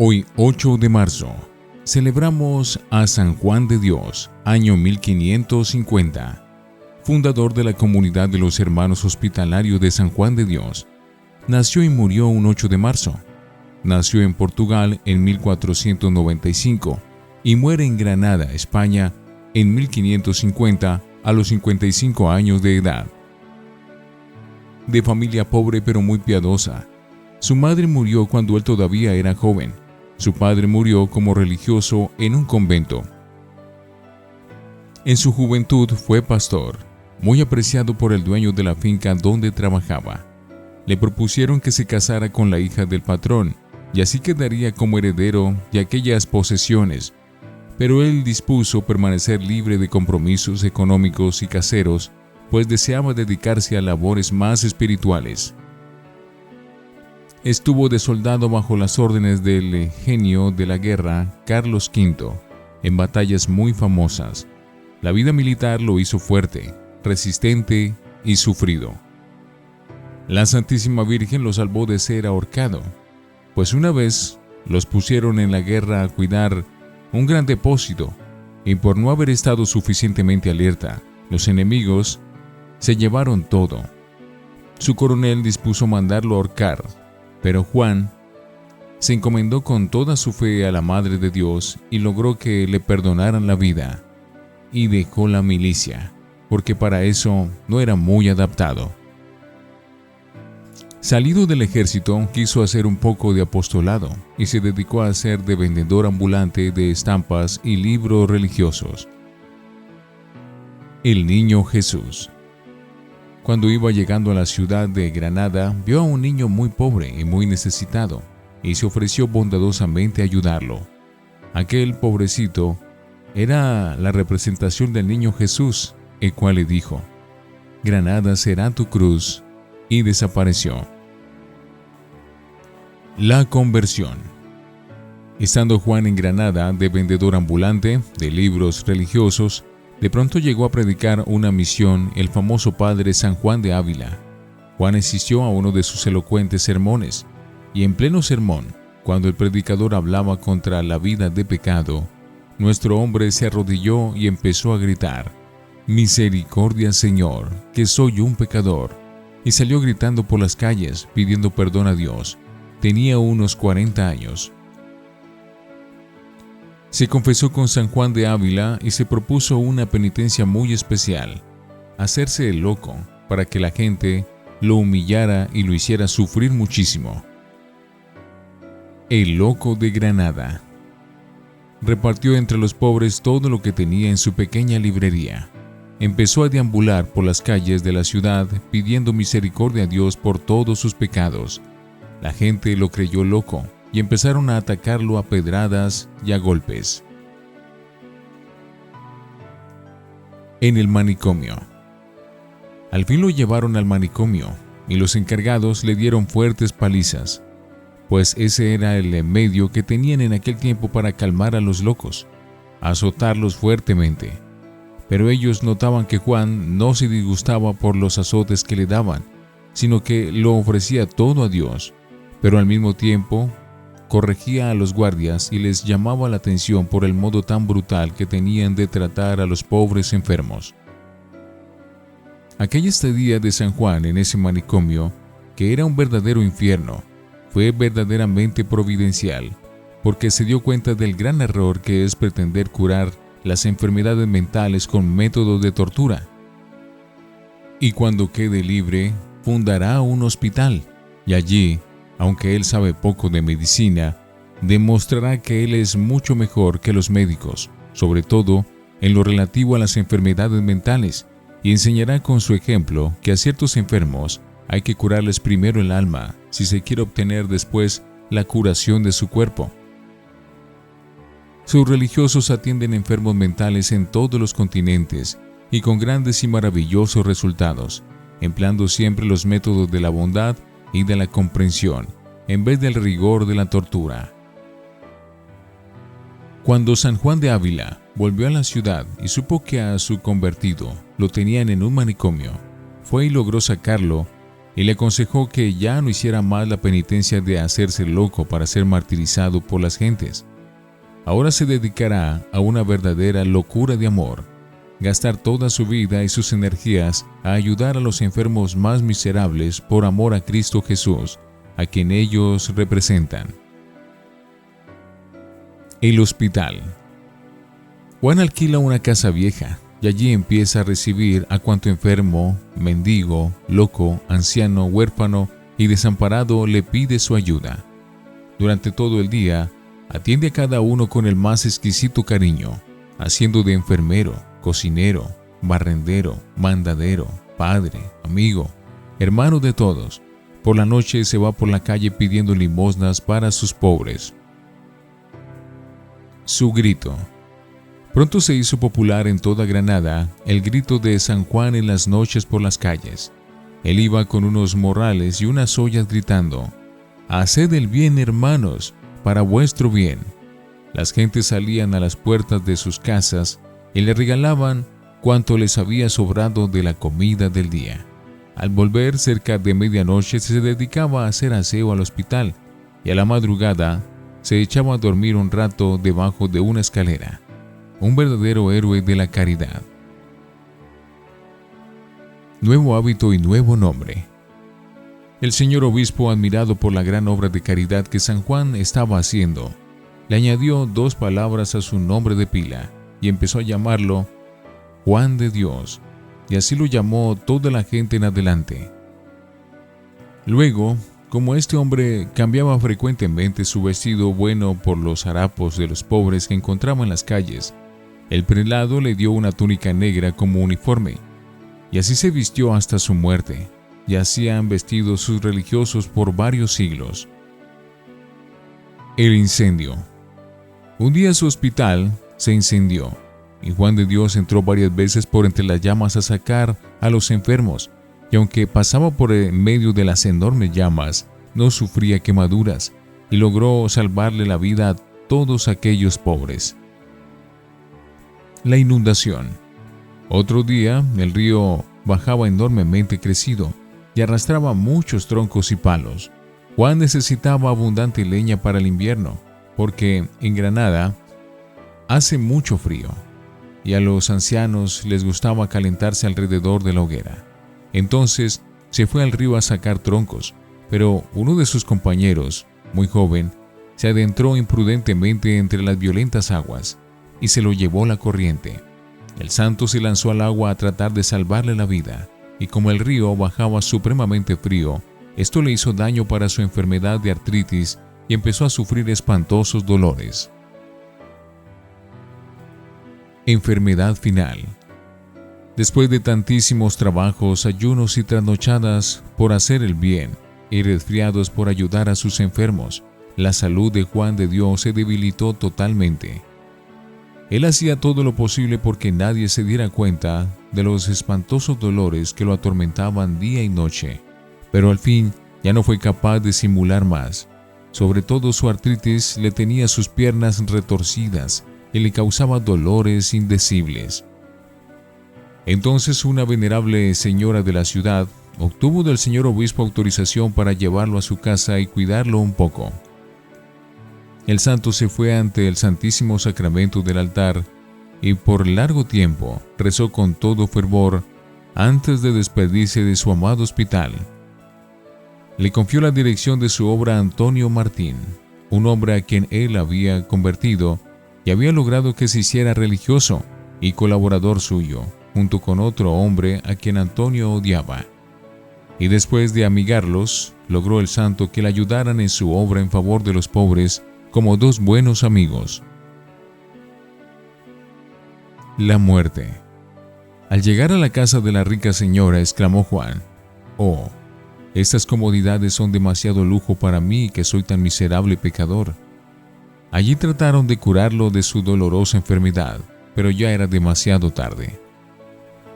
Hoy, 8 de marzo, celebramos a San Juan de Dios, año 1550, fundador de la comunidad de los Hermanos Hospitalarios de San Juan de Dios. Nació y murió un 8 de marzo. Nació en Portugal en 1495 y muere en Granada, España, en 1550 a los 55 años de edad. De familia pobre pero muy piadosa. Su madre murió cuando él todavía era joven. Su padre murió como religioso en un convento. En su juventud fue pastor, muy apreciado por el dueño de la finca donde trabajaba. Le propusieron que se casara con la hija del patrón, y así quedaría como heredero de aquellas posesiones, pero él dispuso permanecer libre de compromisos económicos y caseros, pues deseaba dedicarse a labores más espirituales. Estuvo de soldado bajo las órdenes del genio de la guerra, Carlos V, en batallas muy famosas. La vida militar lo hizo fuerte, resistente y sufrido. La Santísima Virgen lo salvó de ser ahorcado, pues una vez los pusieron en la guerra a cuidar un gran depósito, y por no haber estado suficientemente alerta, los enemigos se llevaron todo. Su coronel dispuso mandarlo ahorcar, pero Juan se encomendó con toda su fe a la Madre de Dios y logró que le perdonaran la vida, y dejó la milicia, porque para eso no era muy adaptado. Salido del ejército, quiso hacer un poco de apostolado y se dedicó a ser de vendedor ambulante de estampas y libros religiosos. El niño Jesús. Cuando iba llegando a la ciudad de Granada, vio a un niño muy pobre y muy necesitado, y se ofreció bondadosamente a ayudarlo. Aquel pobrecito era la representación del niño Jesús, el cual le dijo: «Granada será tu cruz», y desapareció. La conversión. Estando Juan en Granada de vendedor ambulante de libros religiosos, de pronto llegó a predicar una misión el famoso padre San Juan de Ávila. Juan asistió a uno de sus elocuentes sermones, y en pleno sermón, cuando el predicador hablaba contra la vida de pecado, nuestro hombre se arrodilló y empezó a gritar: «Misericordia, Señor, que soy un pecador», y salió gritando por las calles pidiendo perdón a Dios. Tenía unos 40 años. Se confesó con San Juan de Ávila y se propuso una penitencia muy especial: hacerse el loco para que la gente lo humillara y lo hiciera sufrir muchísimo. El loco de Granada. Repartió entre los pobres todo lo que tenía en su pequeña librería. Empezó a deambular por las calles de la ciudad pidiendo misericordia a Dios por todos sus pecados. La gente lo creyó loco y empezaron a atacarlo a pedradas y a golpes. En el manicomio. Al fin lo llevaron al manicomio y los encargados le dieron fuertes palizas, pues ese era el medio que tenían en aquel tiempo para calmar a los locos, azotarlos fuertemente. Pero ellos notaban que Juan no se disgustaba por los azotes que le daban, sino que lo ofrecía todo a Dios, pero al mismo tiempo corregía a los guardias y les llamaba la atención por el modo tan brutal que tenían de tratar a los pobres enfermos. Aquella estadía de San Juan en ese manicomio, que era un verdadero infierno, fue verdaderamente providencial, porque se dio cuenta del gran error que es pretender curar las enfermedades mentales con métodos de tortura. Y cuando quede libre, fundará un hospital, y allí, aunque él sabe poco de medicina, demostrará que él es mucho mejor que los médicos, sobre todo en lo relativo a las enfermedades mentales, y enseñará con su ejemplo que a ciertos enfermos hay que curarles primero el alma si se quiere obtener después la curación de su cuerpo. Sus religiosos atienden enfermos mentales en todos los continentes y con grandes y maravillosos resultados, empleando siempre los métodos de la bondad y de la comprensión, en vez del rigor de la tortura. Cuando San Juan de Ávila volvió a la ciudad y supo que a su convertido lo tenían en un manicomio, fue y logró sacarlo y le aconsejó que ya no hiciera más la penitencia de hacerse loco para ser martirizado por las gentes. Ahora se dedicará a una verdadera locura de amor, gastar toda su vida y sus energías a ayudar a los enfermos más miserables por amor a Cristo Jesús, a quien ellos representan. El hospital. Juan alquila una casa vieja y allí empieza a recibir a cuanto enfermo, mendigo, loco, anciano, huérfano y desamparado le pide su ayuda. Durante todo el día, atiende a cada uno con el más exquisito cariño, haciendo de enfermero, cocinero, barrendero, mandadero, padre, amigo, hermano de todos. Por la noche se va por la calle pidiendo limosnas para sus pobres. Su grito. Pronto se hizo popular en toda Granada el grito de San Juan en las noches por las calles. Él iba con unos morrales y unas ollas gritando: «Haced el bien, hermanos, para vuestro bien». Las gentes salían a las puertas de sus casas y le regalaban cuanto les había sobrado de la comida del día. Al volver cerca de medianoche se dedicaba a hacer aseo al hospital y a la madrugada se echaba a dormir un rato debajo de una escalera. Un verdadero héroe de la caridad. Nuevo hábito y nuevo nombre. El señor obispo, admirado por la gran obra de caridad que San Juan estaba haciendo, le añadió 2 palabras a su nombre de pila y empezó a llamarlo Juan de Dios, y así lo llamó toda la gente en adelante. Luego, como este hombre cambiaba frecuentemente su vestido bueno por los harapos de los pobres que encontraba en las calles, el prelado le dio una túnica negra como uniforme, y así se vistió hasta su muerte, y así han vestido sus religiosos por varios siglos. El incendio. Un día su hospital se incendió, y Juan de Dios entró varias veces por entre las llamas a sacar a los enfermos, y aunque pasaba por en medio de las enormes llamas, no sufría quemaduras, y logró salvarle la vida a todos aquellos pobres. La inundación. Otro día, el río bajaba enormemente crecido y arrastraba muchos troncos y palos. Juan necesitaba abundante leña para el invierno, porque en Granada hace mucho frío, y a los ancianos les gustaba calentarse alrededor de la hoguera. Entonces se fue al río a sacar troncos, pero uno de sus compañeros, muy joven, se adentró imprudentemente entre las violentas aguas y se lo llevó la corriente. El santo se lanzó al agua a tratar de salvarle la vida, y como el río bajaba supremamente frío, esto le hizo daño para su enfermedad de artritis y empezó a sufrir espantosos dolores. Enfermedad final. Después de tantísimos trabajos, ayunos y trasnochadas por hacer el bien, y resfriados por ayudar a sus enfermos, la salud de Juan de Dios se debilitó totalmente. Él hacía todo lo posible porque nadie se diera cuenta de los espantosos dolores que lo atormentaban día y noche, pero al fin ya no fue capaz de simular más. Sobre todo su artritis le tenía sus piernas retorcidas y le causaba dolores indecibles. Entonces una venerable señora de la ciudad obtuvo del señor obispo autorización para llevarlo a su casa y cuidarlo un poco. El santo se fue ante el Santísimo Sacramento del altar y por largo tiempo rezó con todo fervor antes de despedirse de su amado hospital. Le confió la dirección de su obra a Antonio Martín, un hombre a quien él había convertido y había logrado que se hiciera religioso y colaborador suyo, junto con otro hombre a quien Antonio odiaba. Y después de amigarlos, logró el santo que le ayudaran en su obra en favor de los pobres como 2 buenos amigos. La muerte. Al llegar a la casa de la rica señora, exclamó Juan: «Oh, estas comodidades son demasiado lujo para mí, que soy tan miserable pecador». Allí trataron de curarlo de su dolorosa enfermedad, pero ya era demasiado tarde.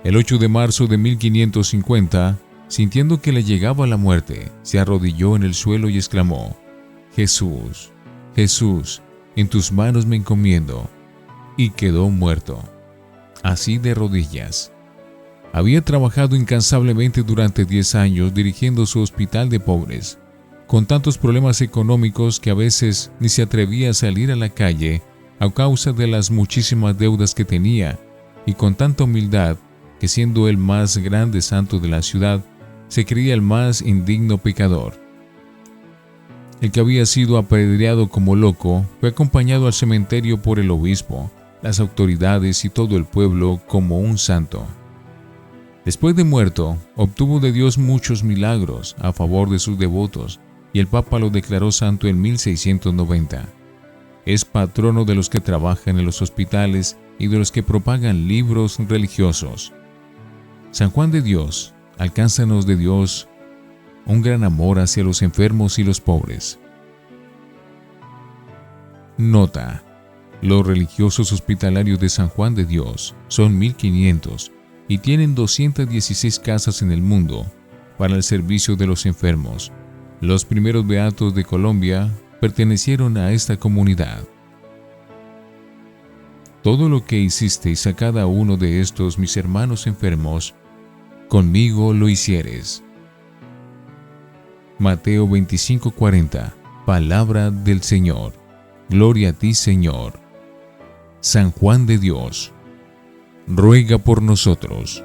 El 8 de marzo de 1550, sintiendo que le llegaba la muerte, se arrodilló en el suelo y exclamó: «Jesús, Jesús, en tus manos me encomiendo», y quedó muerto, así de rodillas. Había trabajado incansablemente durante 10 años dirigiendo su hospital de pobres, con tantos problemas económicos que a veces ni se atrevía a salir a la calle a causa de las muchísimas deudas que tenía, y con tanta humildad que, siendo el más grande santo de la ciudad, se creía el más indigno pecador. El que había sido apedreado como loco fue acompañado al cementerio por el obispo, las autoridades y todo el pueblo como un santo. Después de muerto, obtuvo de Dios muchos milagros a favor de sus devotos, y el Papa lo declaró santo en 1690. Es patrono de los que trabajan en los hospitales y de los que propagan libros religiosos. San Juan de Dios, alcánzanos de Dios un gran amor hacia los enfermos y los pobres. Nota: los religiosos hospitalarios de San Juan de Dios son 1500 y tienen 216 casas en el mundo para el servicio de los enfermos. Los primeros beatos de Colombia pertenecieron a esta comunidad. Todo lo que hicisteis a cada uno de estos mis hermanos enfermos, conmigo lo hicieres. Mateo 25:40. Palabra del Señor. Gloria a ti, Señor. San Juan de Dios, ruega por nosotros.